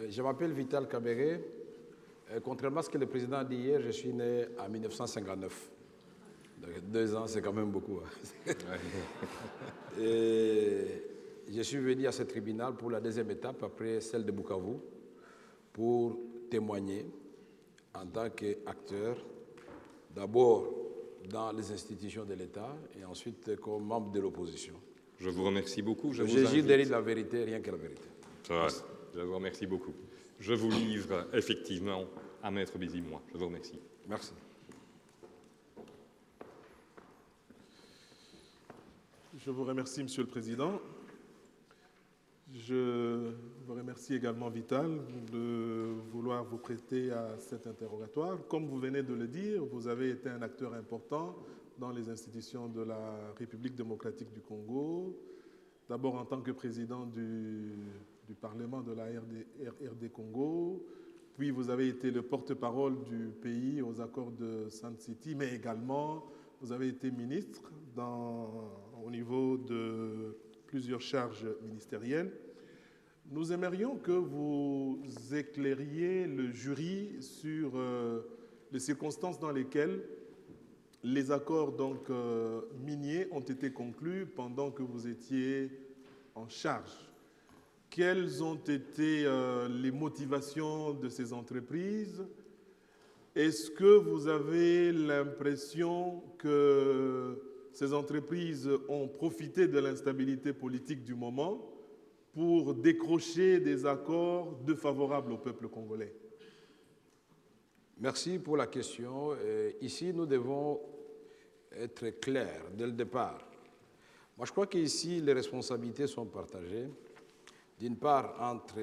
Je m'appelle Vital Kamerhe. Contrairement à ce que le président a dit hier, je suis né en 1959. Donc 2 ans, c'est quand même beaucoup. Et je suis venu à ce tribunal pour la deuxième étape, après celle de Bukavu, pour témoigner en tant qu'acteur, d'abord dans les institutions de l'État et ensuite comme membre de l'opposition. Je vous remercie beaucoup. Je gire derrière la vérité, rien que la vérité. Ça va. Je vous remercie beaucoup. Je vous livre effectivement à Maître Bizi-Moi. Je vous remercie. Merci. Je vous remercie, Monsieur le Président. Je vous remercie également, Vital, de vouloir vous prêter à cet interrogatoire. Comme vous venez de le dire, vous avez été un acteur important dans les institutions de la République démocratique du Congo, d'abord en tant que président du Parlement de la RD Congo, puis vous avez été le porte-parole du pays aux accords de Sun City, mais également vous avez été ministre au niveau de plusieurs charges ministérielles. Nous aimerions que vous éclairiez le jury sur les circonstances dans lesquelles les accords miniers ont été conclus pendant que vous étiez en charge. Quelles ont été les motivations de ces entreprises? Est-ce que vous avez l'impression que ces entreprises ont profité de l'instabilité politique du moment pour décrocher des accords défavorables au peuple congolais? Merci pour la question. Ici, nous devons être clairs dès le départ. Moi, je crois qu'ici, les responsabilités sont partagées. D'une part, entre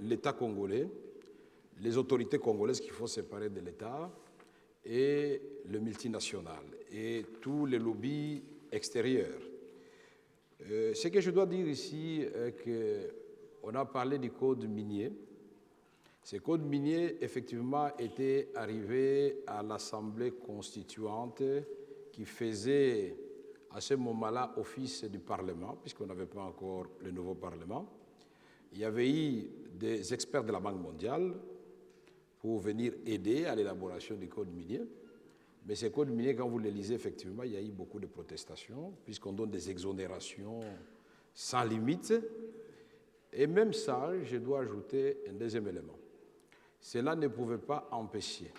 l'État congolais, les autorités congolaises qu'il faut séparer de l'État, et le multinational, et tous les lobbies extérieurs. Ce que je dois dire ici est qu'on a parlé du code minier. Ce code minier, effectivement, était arrivé à l'Assemblée constituante qui faisait à ce moment-là office du Parlement, puisqu'on n'avait pas encore le nouveau Parlement. Il y avait eu des experts de la Banque mondiale pour venir aider à l'élaboration du code minier. Mais ce code minier, quand vous le lisez, effectivement, il y a eu beaucoup de protestations, puisqu'on donne des exonérations sans limite. Et même ça, je dois ajouter un deuxième élément. Cela ne pouvait pas empêcher,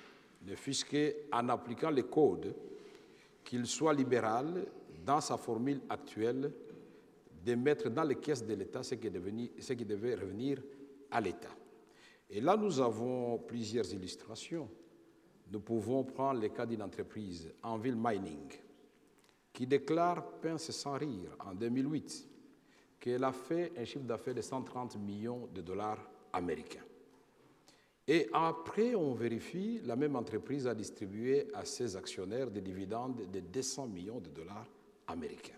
ne fût-ce qu'en appliquant le code, qu'il soit libéral dans sa formule actuelle, de mettre dans les caisses de l'État ce qui devait revenir à l'État. Et là, nous avons plusieurs illustrations. Nous pouvons prendre le cas d'une entreprise, Anvil Mining, qui déclare, pince sans rire, en 2008, qu'elle a fait un chiffre d'affaires de 130 millions de dollars américains. Et après, on vérifie, la même entreprise a distribué à ses actionnaires des dividendes de 200 millions de dollars américains.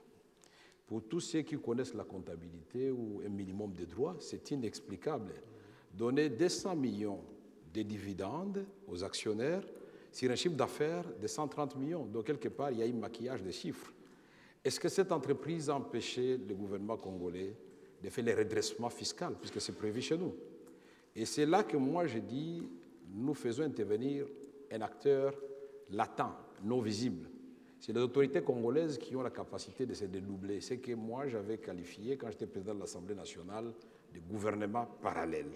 Pour tous ceux qui connaissent la comptabilité ou un minimum de droits, c'est inexplicable. Donner 200 millions de dividendes aux actionnaires sur un chiffre d'affaires de 130 millions. Donc, quelque part, il y a un maquillage des chiffres. Est-ce que cette entreprise a empêché le gouvernement congolais de faire les redressements fiscaux, puisque c'est prévu chez nous? Et c'est là que moi, je dis, nous faisons intervenir un acteur latent, non visible. C'est les autorités congolaises qui ont la capacité de se dédoubler. C'est que moi, j'avais qualifié, quand j'étais président de l'Assemblée nationale, de gouvernement parallèle.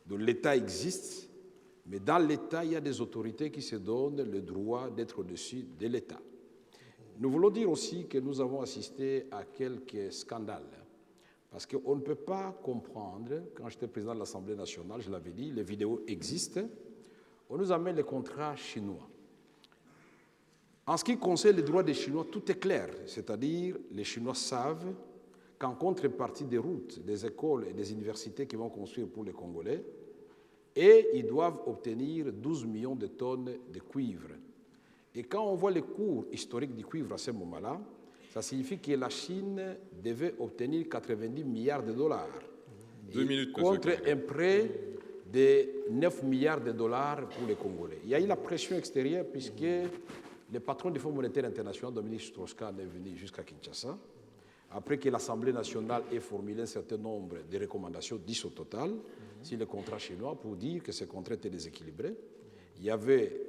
Donc l'État existe, mais dans l'État, il y a des autorités qui se donnent le droit d'être au-dessus de l'État. Nous voulons dire aussi que nous avons assisté à quelques scandales. Parce qu'on ne peut pas comprendre, quand j'étais président de l'Assemblée nationale, je l'avais dit, les vidéos existent, on nous amène les contrats chinois. En ce qui concerne les droits des Chinois, tout est clair, c'est-à-dire les Chinois savent qu'en contrepartie des routes, des écoles et des universités qu'ils vont construire pour les Congolais, et ils doivent obtenir 12 millions de tonnes de cuivre. Et quand on voit les cours historiques du cuivre à ce moment-là, ça signifie que la Chine devait obtenir 90 milliards de dollars. 2 minutes, contre un prêt de 9 milliards de dollars pour les Congolais. Il y a eu la pression extérieure puisque le patron du Fonds monétaire international, Dominique Strauss-Kahn, est venu jusqu'à Kinshasa. après que l'Assemblée nationale ait formulé un certain nombre de recommandations, 10 au total, sur les contrats chinois, pour dire que ces contrats étaient déséquilibrés. Il y avait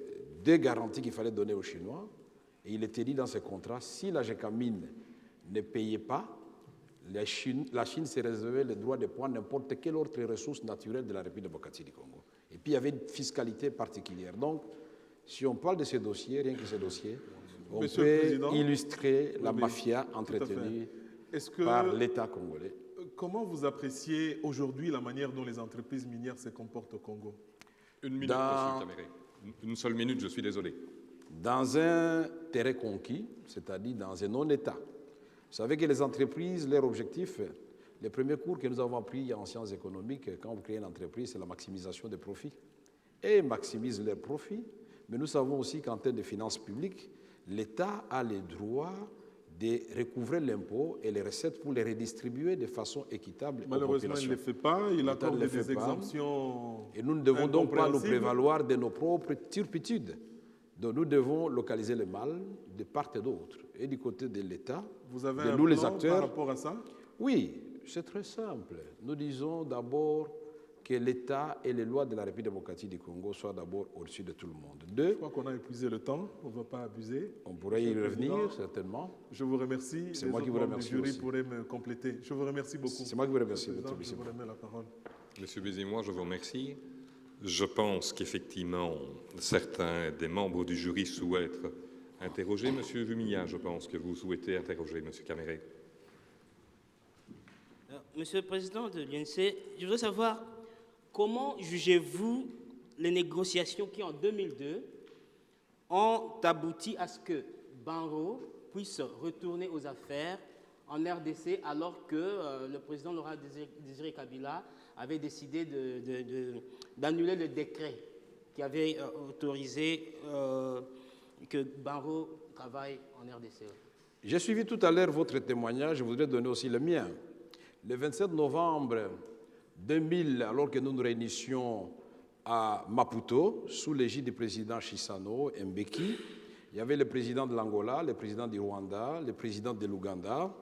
2 garanties qu'il fallait donner aux Chinois, et il était dit dans ces contrats, si la Gécamine ne payait pas, la Chine se réservait le droit de prendre n'importe quelle autre ressource naturelle de la République démocratique du Congo. Et puis il y avait une fiscalité particulière. Donc, si on parle de ces dossiers, rien que ces dossiers, on peut illustrer la mafia entretenue par l'État congolais. Comment vous appréciez aujourd'hui la manière dont les entreprises minières se comportent au Congo? Une minute, Monsieur Caméré. Une seule minute, je suis désolé. Dans un terrain conquis, c'est-à-dire dans un non-État. Vous savez que les entreprises, leur objectif, les premiers cours que nous avons appris en sciences économiques, quand vous créez une entreprise, c'est la maximisation des profits. Et ils maximisent leurs profits, mais nous savons aussi qu'en termes de finances publiques, l'État a le droit de recouvrer l'impôt et les recettes pour les redistribuer de façon équitable aux populations. Malheureusement, il ne le fait pas. Il accorde des exemptions. Et nous ne devons donc pas nous prévaloir de nos propres turpitudes. Donc nous devons localiser le mal de part et d'autre. Et du côté de l'État, vous avez de un nous les plan acteurs. par rapport à ça? Oui, c'est très simple. Nous disons d'abord que l'État et les lois de la République démocratique du Congo soient d'abord au-dessus de tout le monde. Je crois qu'on a épuisé le temps, on ne va pas abuser. On pourrait y revenir, certainement. Je vous remercie. C'est moi qui vous remercie. Le jury pourrait me compléter. Je vous remercie beaucoup. C'est moi qui vous remercie. Je vous remets la parole. Monsieur Bézimois, je vous remercie. Je pense qu'effectivement, certains des membres du jury souhaitent interroger. Monsieur Vumilla, je pense que vous souhaitez interroger Monsieur Caméré. Monsieur le Président de l'UNC, je voudrais savoir comment jugez-vous les négociations qui, en 2002, ont abouti à ce que Banro puisse retourner aux affaires en RDC alors que le président Laurent Désiré Kabila avait décidé d'annuler le décret qui avait autorisé que Banro travaille en RDC. J'ai suivi tout à l'heure votre témoignage, je voudrais donner aussi le mien. Le 27 novembre 2000, alors que nous nous réunissions à Maputo, sous l'égide du président Chissano Mbeki, il y avait le président de l'Angola, le président du Rwanda, le président de l'Ouganda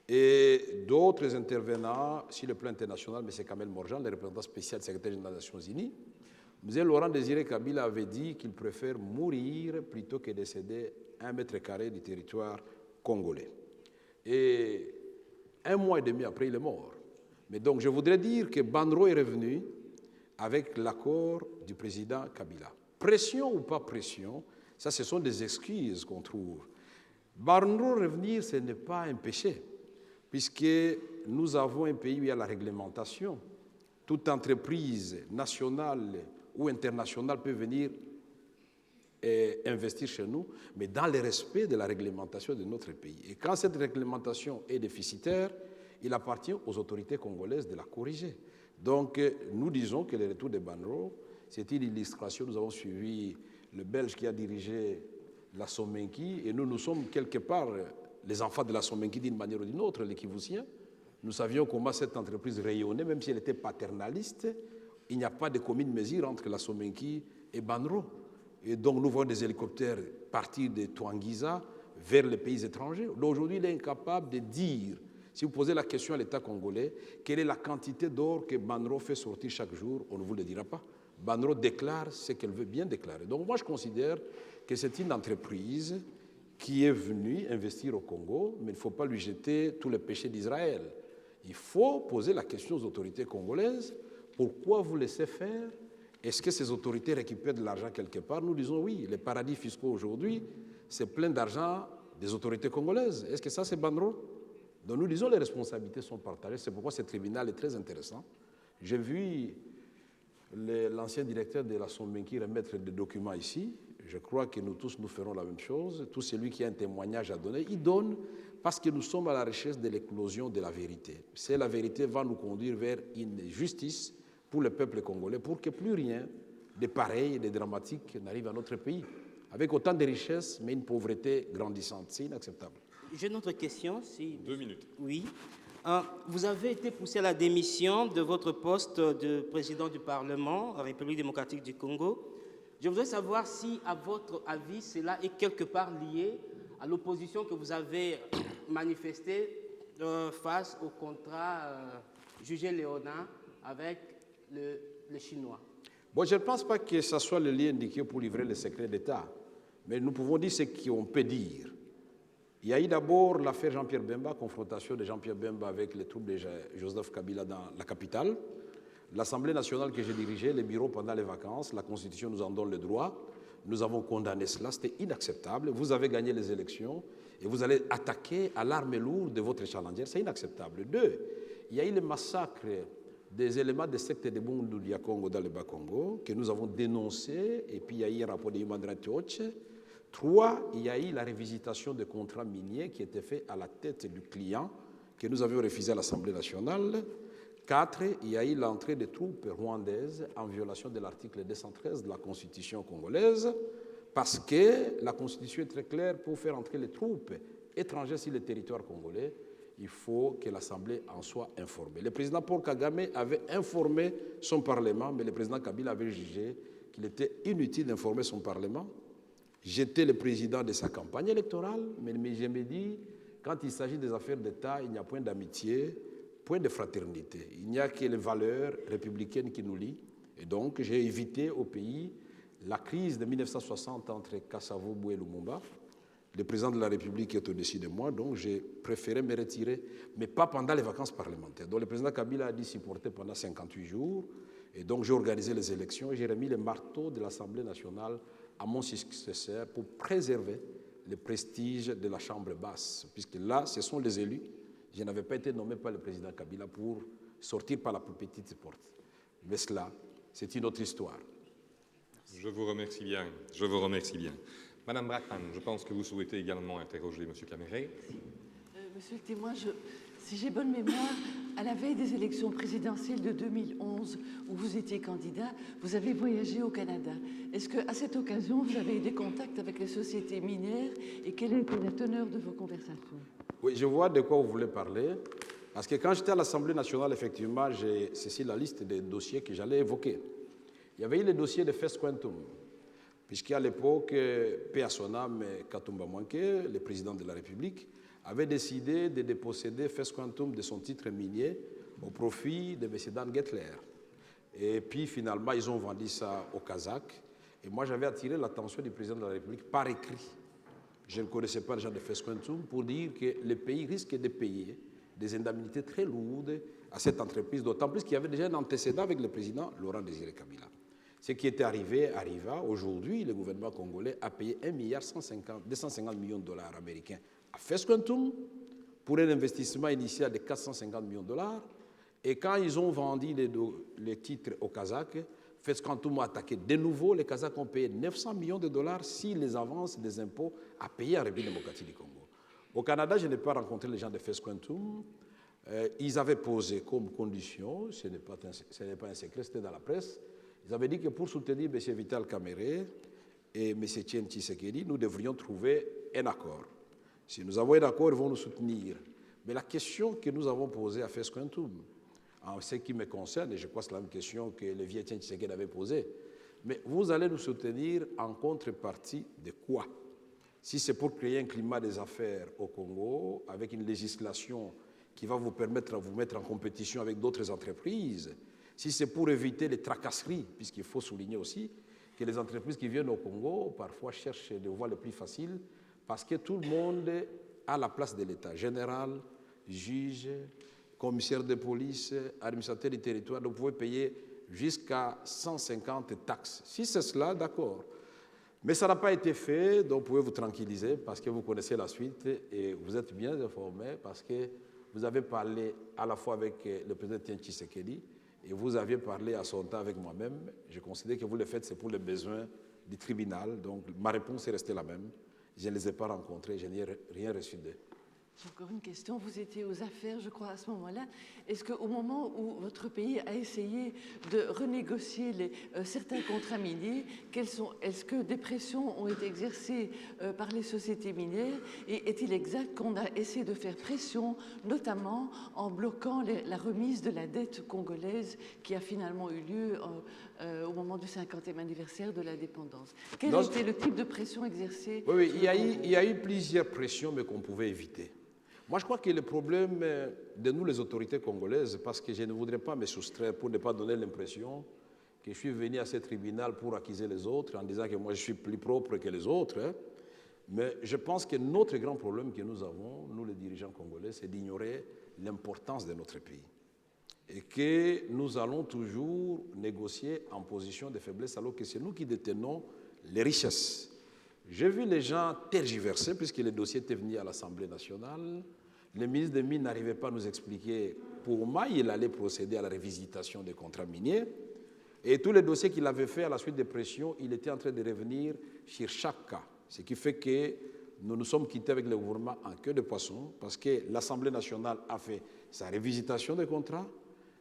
et d'autres intervenants sur le plan international, M. Kamel Morjan, le représentant spécial du secrétaire général des Nations Unies. M. Laurent Désiré Kabila avait dit qu'il préfère mourir plutôt que de céder 1 mètre carré du territoire congolais. Et 1 mois et demi après, il est mort. Mais donc, je voudrais dire que Banro est revenu avec l'accord du président Kabila. Pression ou pas pression, ça, ce sont des excuses qu'on trouve. Banro revenir, ce n'est pas un péché, puisque nous avons un pays où il y a la réglementation. Toute entreprise nationale ou internationale peut venir et investir chez nous, mais dans le respect de la réglementation de notre pays. Et quand cette réglementation est déficitaire, il appartient aux autorités congolaises de la corriger. Donc, nous disons que le retour de Banro, c'est une illustration. Nous avons suivi le Belge qui a dirigé la Somenki, et nous sommes quelque part les enfants de la Somenki d'une manière ou d'une autre, les Kivusiens. Nous savions comment cette entreprise rayonnait, même si elle était paternaliste. Il n'y a pas de commune mesure entre la Somenki et Banro. Et donc, nous voyons des hélicoptères partir de Touangiza vers les pays étrangers. Aujourd'hui, il est incapable de dire, si vous posez la question à l'État congolais, quelle est la quantité d'or que Banro fait sortir chaque jour, on ne vous le dira pas. Banro déclare ce qu'elle veut bien déclarer. Donc, moi, je considère que c'est une entreprise qui est venue investir au Congo, mais il ne faut pas lui jeter tous les péchés d'Israël. Il faut poser la question aux autorités congolaises, pourquoi vous laissez faire? Est-ce que ces autorités récupèrent de l'argent quelque part? Nous disons oui, les paradis fiscaux aujourd'hui, c'est plein d'argent des autorités congolaises. Est-ce que ça, c'est Banro? Donc nous disons les responsabilités sont partagées. C'est pourquoi ce tribunal est très intéressant. J'ai vu l'ancien directeur de la Somenki remettre des documents ici. Je crois que nous tous, nous ferons la même chose. Tout celui qui a un témoignage à donner, il donne parce que nous sommes à la recherche de l'éclosion de la vérité. C'est la vérité va nous conduire vers une justice pour le peuple congolais, pour que plus rien de pareil et de dramatique n'arrive à notre pays. Avec autant de richesses, mais une pauvreté grandissante. C'est inacceptable. J'ai une autre question. 2 minutes. Oui. Vous avez été poussé à la démission de votre poste de président du Parlement, en République démocratique du Congo. Je voudrais savoir si, à votre avis, cela est quelque part lié à l'opposition que vous avez manifestée face au contrat jugé léonin avec le Chinois? Bon, je ne pense pas que ce soit le lien indiqué pour livrer les secrets d'État, mais nous pouvons dire ce qu'on peut dire. Il y a eu d'abord l'affaire Jean-Pierre Bemba, confrontation de Jean-Pierre Bemba avec les troupes de Joseph Kabila dans la capitale. L'Assemblée nationale que j'ai dirigée, les bureaux pendant les vacances, la Constitution nous en donne le droit. Nous avons condamné cela, c'était inacceptable. Vous avez gagné les élections et vous allez attaquer à l'arme lourde de votre challenger, c'est inacceptable. Deux, il y a eu le massacre des éléments des sectes de Bundu du Congo dans le Bas-Congo que nous avons dénoncé, et puis il y a eu un rapport de Human Rights Watch. Trois, il y a eu la révisitation des contrats miniers qui étaient faits à la tête du client, que nous avions refusé à l'Assemblée nationale. Quatre, il y a eu l'entrée des troupes rwandaises en violation de l'article 213 de la Constitution congolaise, parce que la Constitution est très claire, pour faire entrer les troupes étrangères sur le territoire congolais, il faut que l'Assemblée en soit informée. Le président Paul Kagame avait informé son Parlement, mais le président Kabila avait jugé qu'il était inutile d'informer son Parlement. J'étais le président de sa campagne électorale, mais je me dis, quand il s'agit des affaires d'État, il n'y a point d'amitié, point de fraternité. Il n'y a que les valeurs républicaines qui nous lient. Et donc, j'ai évité au pays la crise de 1960 entre Kasavubu et Lumumba. Le président de la République est au-dessus de moi, donc j'ai préféré me retirer, mais pas pendant les vacances parlementaires. Donc le président Kabila a dit supporter pendant 58 jours, et donc j'ai organisé les élections et j'ai remis le marteau de l'Assemblée nationale à mon successeur pour préserver le prestige de la Chambre basse, puisque là, ce sont les élus. Je n'avais pas été nommé par le président Kabila pour sortir par la plus petite porte. Mais cela, c'est une autre histoire. Je vous remercie bien. Je vous remercie bien. Madame Brackman, je pense que vous souhaitez également interroger M. Caméré. Monsieur le témoin, si j'ai bonne mémoire, à la veille des élections présidentielles de 2011, où vous étiez candidat, vous avez voyagé au Canada. Est-ce qu'à cette occasion, vous avez eu des contacts avec les sociétés minières et quelle était la teneur de vos conversations? Oui, je vois de quoi vous voulez parler. Parce que quand j'étais à l'Assemblée nationale, effectivement, j'ai ceci la liste des dossiers que j'allais évoquer. Il y avait eu le dossier de First Quantum, puisqu'à l'époque, paix à son âme, Katumba Mwanke, le président de la République, avait décidé de déposséder First Quantum de son titre minier au profit de M. Dan Gettler. Et puis finalement, ils ont vendu ça aux Kazakhs. Et moi, j'avais attiré l'attention du président de la République par écrit. Je ne connaissais pas les gens de First Quantum pour dire que le pays risque de payer des indemnités très lourdes à cette entreprise, d'autant plus qu'il y avait déjà un antécédent avec le président Laurent Désiré Kabila. Ce qui était arrivé arriva. Aujourd'hui, le gouvernement congolais a payé 250 millions de dollars américains à First Quantum pour un investissement initial de 450 millions de dollars. Et quand ils ont vendu les titres aux Kazakhs, First Quantum a attaqué de nouveau. Les Kazakhs ont payé 900 millions de dollars si les avances des impôts à payer en République démocratique du Congo. Au Canada, je n'ai pas rencontré les gens de First Quantum. Ils avaient posé comme condition, ce n'est pas un secret, c'était dans la presse, ils avaient dit que pour soutenir M. Vital Kamerhe et M. Etienne Tshisekedi, nous devrions trouver un accord. Si nous avons un accord, ils vont nous soutenir. Mais la question que nous avons posée à First Quantum, en ce qui me concerne, et je crois que c'est la même question que le vieux Etienne Tshisekedi avait posée, mais vous allez nous soutenir en contrepartie de quoi? Si c'est pour créer un climat des affaires au Congo, avec une législation qui va vous permettre de vous mettre en compétition avec d'autres entreprises, si c'est pour éviter les tracasseries, puisqu'il faut souligner aussi que les entreprises qui viennent au Congo parfois cherchent des voies les plus faciles parce que tout le monde a la place de l'État, général, juge, commissaire de police, administrateur du territoire, donc vous pouvez payer jusqu'à 150 taxes. Si c'est cela, d'accord. Mais ça n'a pas été fait, donc vous pouvez vous tranquilliser parce que vous connaissez la suite et vous êtes bien informés parce que vous avez parlé à la fois avec le président Etienne Tshisekedi et vous aviez parlé à son temps avec moi-même. Je considère que vous le faites, c'est pour les besoins du tribunal. Donc ma réponse est restée la même. Je ne les ai pas rencontrés, je n'ai rien reçu d'eux. J'ai encore une question. Vous étiez aux affaires, je crois, à ce moment-là. Est-ce qu'au moment où votre pays a essayé de renégocier certains contrats miniers, est-ce que des pressions ont été exercées par les sociétés minières? Et est-il exact qu'on a essayé de faire pression, notamment en bloquant la remise de la dette congolaise qui a finalement eu lieu au moment du 50e anniversaire de l'indépendance? Quel était le type de pression exercée? Oui, il y a eu plusieurs pressions, mais qu'on pouvait éviter. Moi, je crois que le problème de nous, les autorités congolaises, parce que je ne voudrais pas me soustraire pour ne pas donner l'impression que je suis venu à ce tribunal pour accuser les autres en disant que moi, je suis plus propre que les autres. Hein. Mais je pense que notre grand problème que nous avons, nous les dirigeants congolais, c'est d'ignorer l'importance de notre pays. Et que nous allons toujours négocier en position de faiblesse alors que c'est nous qui détenons les richesses. J'ai vu les gens tergiverser puisque le dossier était venu à l'Assemblée nationale. Le ministre des Mines n'arrivait pas à nous expliquer comment il allait procéder à la révisitation des contrats miniers. Et tous les dossiers qu'il avait fait à la suite des pressions, il était en train de revenir sur chaque cas. Ce qui fait que nous nous sommes quittés avec le gouvernement en queue de poisson parce que l'Assemblée nationale a fait sa révisitation des contrats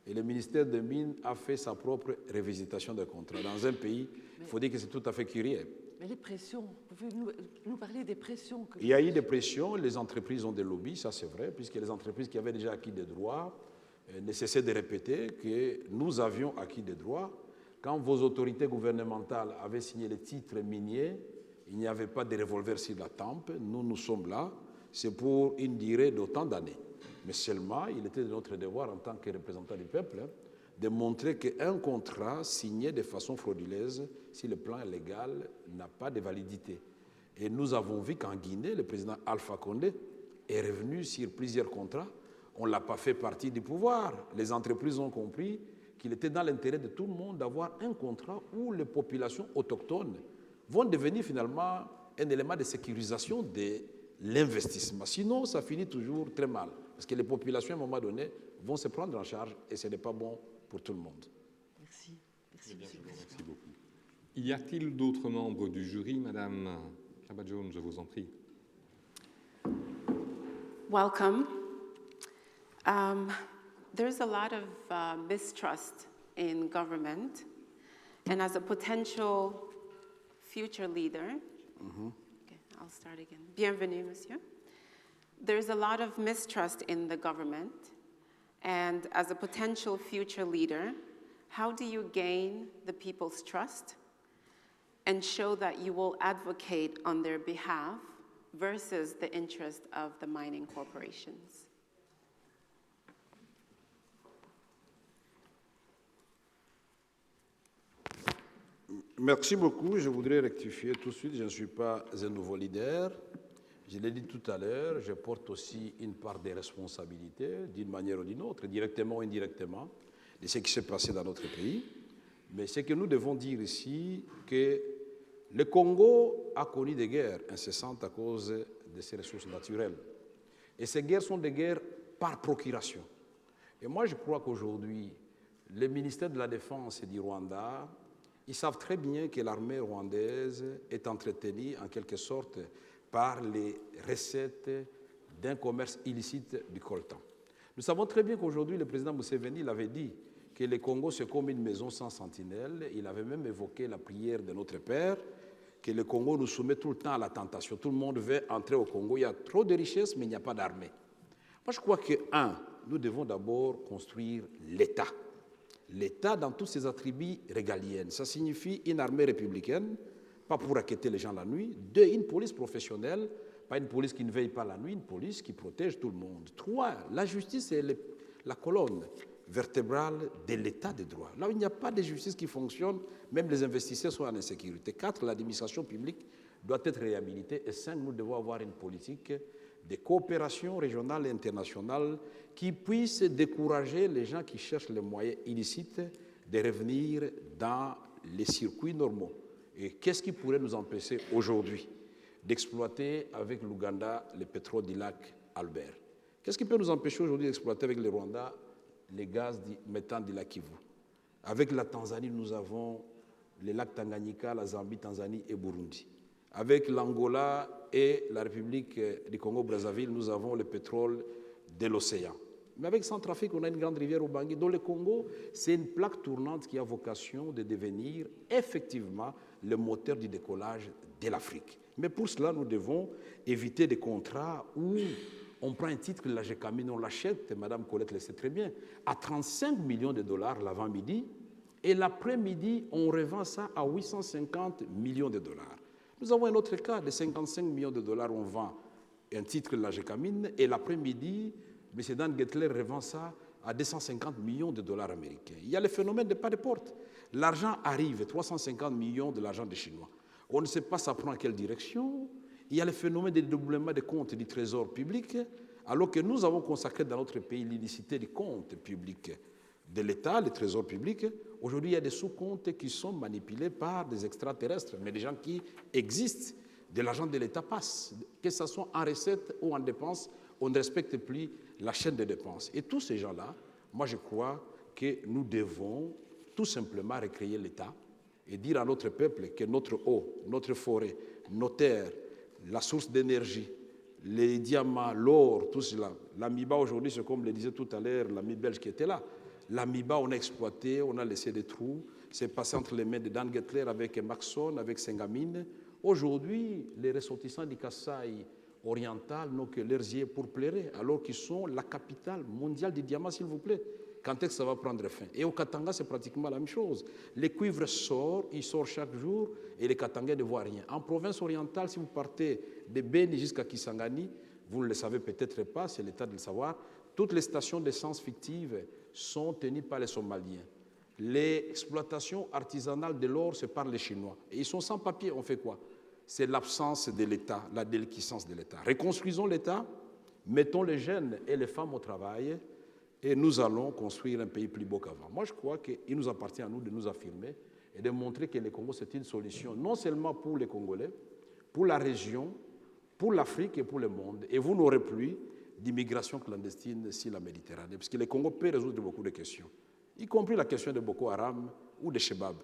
et le ministère des Mines a fait sa propre révisitation des contrats. Dans un pays, il faut dire que c'est tout à fait curieux. Mais les pressions, pouvez-vous nous parler des pressions que... Il y a eu des pressions, les entreprises ont des lobbies, ça c'est vrai, puisque les entreprises qui avaient déjà acquis des droits ne cessaient de répéter que nous avions acquis des droits. Quand vos autorités gouvernementales avaient signé les titres miniers, il n'y avait pas de revolver sur la tempe. Nous sommes là. C'est pour une durée d'autant d'années. Mais seulement, il était de notre devoir en tant que représentant du peuple de montrer qu'un contrat signé de façon frauduleuse, si le plan légal n'a pas de validité. Et nous avons vu qu'en Guinée, le président Alpha Condé est revenu sur plusieurs contrats. On ne l'a pas fait partie du pouvoir. Les entreprises ont compris qu'il était dans l'intérêt de tout le monde d'avoir un contrat où les populations autochtones vont devenir finalement un élément de sécurisation de l'investissement. Sinon, ça finit toujours très mal. Parce que les populations, à un moment donné, vont se prendre en charge et ce n'est pas bon pour tout le monde. Merci. Merci, Monsieur. Merci beaucoup. Y a-t-il d'autres membres du jury, Madame Kabadjoun, je vous en prie. Welcome. There's a lot of mistrust in government, and as a potential future leader, okay, I'll start again. Bienvenue, monsieur. There's a lot of mistrust in the government, and as a potential future leader, how do you gain the people's trust and show that you will advocate on their behalf versus the interest of the mining corporations? Merci beaucoup. Je voudrais rectifier tout de suite. Je ne suis pas un nouveau leader. Je l'ai dit tout à l'heure, je porte aussi une part des responsabilités, d'une manière ou d'une autre, directement ou indirectement, de ce qui s'est passé dans notre pays. Mais ce que nous devons dire ici, que le Congo a connu des guerres incessantes à cause de ses ressources naturelles. Et ces guerres sont des guerres par procuration. Et moi, je crois qu'aujourd'hui, le ministère de la Défense du Rwanda, ils savent très bien que l'armée rwandaise est entretenue en quelque sorte par les recettes d'un commerce illicite du coltan. Nous savons très bien qu'aujourd'hui, le président Museveni l'avait dit que le Congo c'est comme une maison sans sentinelle. Il avait même évoqué la prière de notre Père, que le Congo nous soumet tout le temps à la tentation. Tout le monde veut entrer au Congo. Il y a trop de richesses, mais il n'y a pas d'armée. Moi, je crois que, nous devons d'abord construire l'État. L'État dans tous ses attributs régaliennes. Ça signifie une armée républicaine, pas pour raqueter les gens la nuit. 2, une police professionnelle, pas une police qui ne veille pas la nuit, une police qui protège tout le monde. 3, la justice est la colonne vertébrale de l'état de droit. Là où il n'y a pas de justice qui fonctionne, même les investisseurs sont en insécurité. 4, l'administration publique doit être réhabilitée. Et 5, nous devons avoir une politique de coopération régionale et internationale qui puisse décourager les gens qui cherchent les moyens illicites de revenir dans les circuits normaux. Et qu'est-ce qui pourrait nous empêcher aujourd'hui d'exploiter avec l'Ouganda le pétrole du lac Albert? Qu'est-ce qui peut nous empêcher aujourd'hui d'exploiter avec le Rwanda les gaz méthane du lac Kivu? Avec la Tanzanie, nous avons les lacs Tanganyika, la Zambie, Tanzanie et Burundi. Avec l'Angola et la République du Congo-Brazzaville, nous avons le pétrole de l'océan. Mais avec Centrafrique, on a une grande rivière au Bangui. Dans le Congo, c'est une plaque tournante qui a vocation de devenir effectivement le moteur du décollage de l'Afrique. Mais pour cela, nous devons éviter des contrats où on prend un titre de la GECAMINE, on l'achète, Mme Colette le sait très bien, à 35 millions de dollars l'avant-midi, et l'après-midi, on revend ça à 850 millions de dollars. Nous avons un autre cas de 55 millions de dollars, on vend un titre de la Gécamine, et l'après-midi, M. Dan Gettler revend ça à 250 millions de dollars américains. Il y a le phénomène de pas de porte. L'argent arrive, 350 millions de l'argent des Chinois. On ne sait pas ça prend quelle direction. Il y a le phénomène de dédoublement des comptes du trésor public, alors que nous avons consacré dans notre pays l'illicité des comptes publics de l'État, le trésor public. Aujourd'hui, il y a des sous-comptes qui sont manipulés par des extraterrestres, mais des gens qui existent. De l'argent de l'État passe, que ce soit en recettes ou en dépenses, on ne respecte plus la chaîne de dépenses. Et tous ces gens-là, moi je crois que nous devons tout simplement recréer l'État et dire à notre peuple que notre eau, notre forêt, nos terres, la source d'énergie, les diamants, l'or, tout cela. L'amiba aujourd'hui, c'est comme le disait tout à l'heure l'ami belge qui était là. L'amiba, on a exploité, on a laissé des trous. C'est passé entre les mains de Dan Gettler avec Maxon, avec Sengamine. Aujourd'hui, les ressortissants du Kasaï oriental n'ont que leurs yeux pour pleurer, alors qu'ils sont la capitale mondiale du diamant, s'il vous plaît. Quand est-ce que ça va prendre fin? Et au Katanga, c'est pratiquement la même chose. Les cuivres sortent, ils sortent chaque jour, et les Katangais ne voient rien. En province orientale, si vous partez de Beni jusqu'à Kisangani, vous ne le savez peut-être pas, c'est l'état de le savoir, toutes les stations d'essence fictives sont tenues par les Somaliens. L'exploitation artisanale de l'or, c'est par les Chinois. Et ils sont sans papier, on fait quoi? C'est l'absence de l'État, la déliquescence de l'État. Reconstruisons l'État, mettons les jeunes et les femmes au travail, et nous allons construire un pays plus beau qu'avant. Moi, je crois qu'il nous appartient à nous de nous affirmer et de montrer que le Congo, c'est une solution, non seulement pour les Congolais, pour la région, pour l'Afrique et pour le monde. Et vous n'aurez plus d'immigration clandestine sur la Méditerranée, parce que le Congo peut résoudre beaucoup de questions, y compris la question de Boko Haram ou de Chebab.